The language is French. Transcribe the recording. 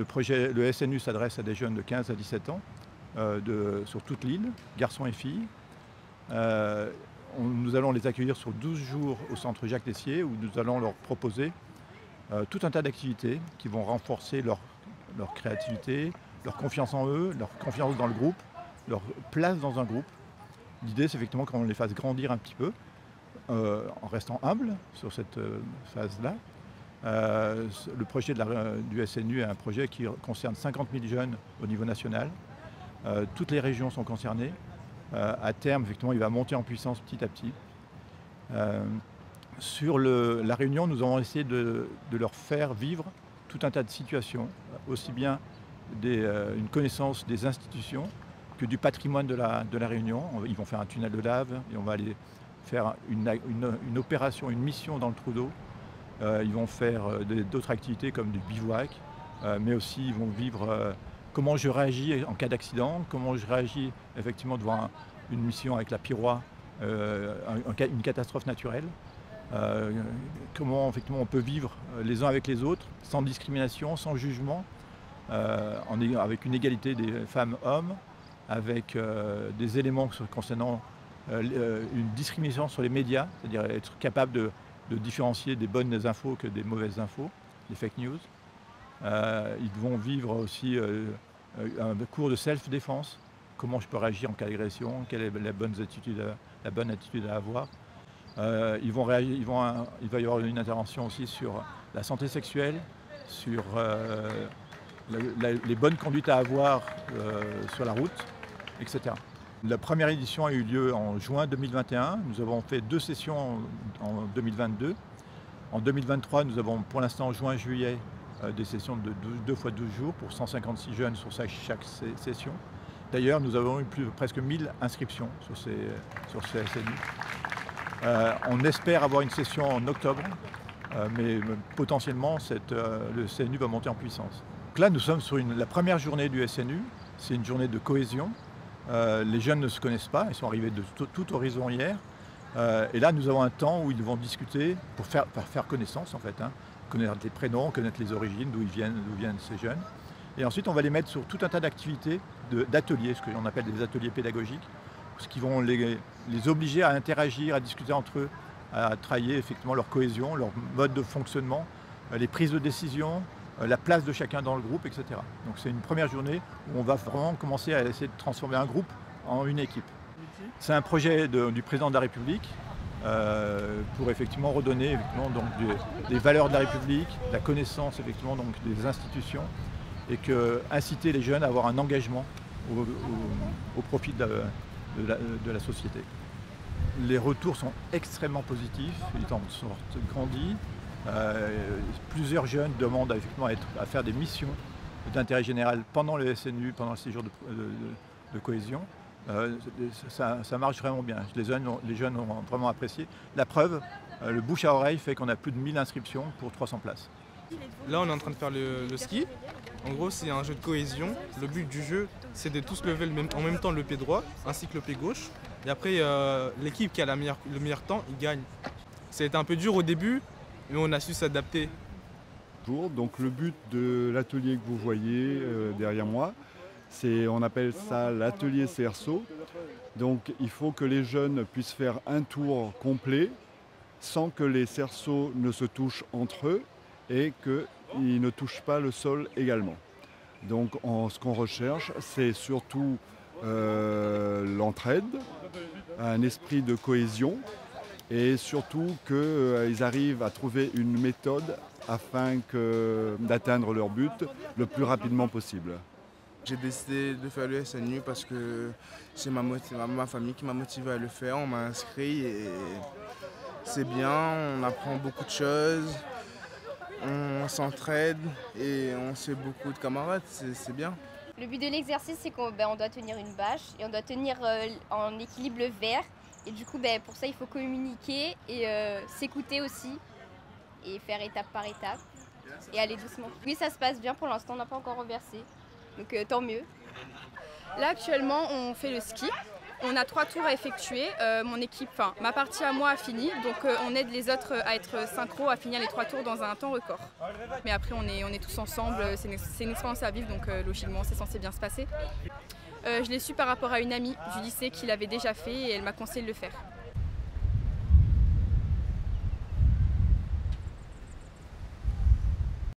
Le SNU s'adresse à des jeunes de 15 à 17 ans sur toute l'île, garçons et filles. Nous allons les accueillir sur 12 jours au centre Jacques Tessier où nous allons leur proposer tout un tas d'activités qui vont renforcer leur créativité, leur confiance en eux, leur confiance dans le groupe, leur place dans un groupe. L'idée, c'est effectivement qu'on les fasse grandir un petit peu en restant humbles sur cette phase-là. Le projet du SNU est un projet qui concerne 50 000 jeunes au niveau national. Toutes les régions sont concernées. À terme, effectivement, il va monter en puissance petit à petit. Sur la Réunion, nous avons essayé de leur faire vivre tout un tas de situations, aussi bien une connaissance des institutions que du patrimoine de la Réunion. Ils vont faire un tunnel de lave et on va aller faire une opération, une mission dans le trou d'eau. Ils vont faire d'autres activités comme du bivouac, mais aussi ils vont vivre comment je réagis en cas d'accident, comment je réagis effectivement devant une mission avec la Piroie, une catastrophe naturelle. Comment effectivement on peut vivre les uns avec les autres, sans discrimination, sans jugement, avec une égalité des femmes-hommes, avec des éléments concernant une discrimination sur les médias, c'est-à-dire être capable de différencier des bonnes infos que des mauvaises infos, des fake news. Ils vont vivre aussi un cours de self-défense, comment je peux réagir en cas d'agression, quelle est la bonne attitude à avoir. Il va y avoir une intervention aussi sur la santé sexuelle, sur les bonnes conduites à avoir sur la route, etc. La première édition a eu lieu en juin 2021. Nous avons fait 2 sessions en 2022. En 2023, nous avons pour l'instant en juin-juillet des sessions de 2 fois 12 jours pour 156 jeunes sur chaque session. D'ailleurs, nous avons eu presque 1000 inscriptions sur ce SNU. On espère avoir une session en octobre, mais potentiellement le SNU va monter en puissance. Donc là, nous sommes sur la première journée du SNU. C'est une journée de cohésion. Les jeunes ne se connaissent pas, ils sont arrivés de tout horizon hier. Et là, nous avons un temps où ils vont discuter pour faire connaissance, en fait, connaître les prénoms, connaître les origines, d'où viennent ces jeunes. Et ensuite, on va les mettre sur tout un tas d'activités, d'ateliers, ce que l'on appelle des ateliers pédagogiques, ce qui vont les obliger à interagir, à discuter entre eux, à travailler effectivement leur cohésion, leur mode de fonctionnement, les prises de décision, la place de chacun dans le groupe, etc. Donc c'est une première journée où on va vraiment commencer à essayer de transformer un groupe en une équipe. C'est un projet du président de la République pour effectivement redonner donc, des valeurs de la République, la connaissance effectivement donc, des institutions et inciter les jeunes à avoir un engagement au profit de la société. Les retours sont extrêmement positifs, ils en sortent grandis. Plusieurs jeunes demandent effectivement à faire des missions d'intérêt général pendant le SNU, pendant le séjour de cohésion. Ça marche vraiment bien. Les jeunes ont vraiment apprécié. La preuve, le bouche à oreille fait qu'on a plus de 1000 inscriptions pour 300 places. Là, on est en train de faire le ski. En gros, c'est un jeu de cohésion. Le but du jeu, c'est de tous lever en même temps le pied droit ainsi que le pied gauche. Et après, l'équipe qui a le meilleur temps, il gagne. Ça a été un peu dur au début, mais on a su s'adapter. Donc le but de l'atelier que vous voyez derrière moi, on appelle ça l'atelier CRSO. Donc il faut que les jeunes puissent faire un tour complet sans que les cerceaux ne se touchent entre eux et qu'ils ne touchent pas le sol également. Donc ce qu'on recherche, c'est surtout l'entraide, un esprit de cohésion et surtout qu'ils arrivent à trouver une méthode afin d'atteindre leur but le plus rapidement possible. J'ai décidé de faire le SNU parce que c'est ma famille qui m'a motivé à le faire. On m'a inscrit et c'est bien, on apprend beaucoup de choses, on s'entraide et on se fait beaucoup de camarades, c'est bien. Le but de l'exercice, c'est qu'on doit tenir une bâche et on doit tenir en équilibre le verre. Et du coup, pour ça, il faut communiquer et s'écouter aussi et faire étape par étape et aller doucement. Oui, ça se passe bien pour l'instant, on n'a pas encore renversé, donc tant mieux. Là, actuellement, on fait le ski. On a 3 tours à effectuer. Ma partie à moi a fini, donc on aide les autres à être synchro, à finir les 3 tours dans un temps record. Mais après on est tous ensemble, c'est une expérience à vivre, donc logiquement c'est censé bien se passer. Je l'ai su par rapport à une amie du lycée qui l'avait déjà fait et elle m'a conseillé de le faire.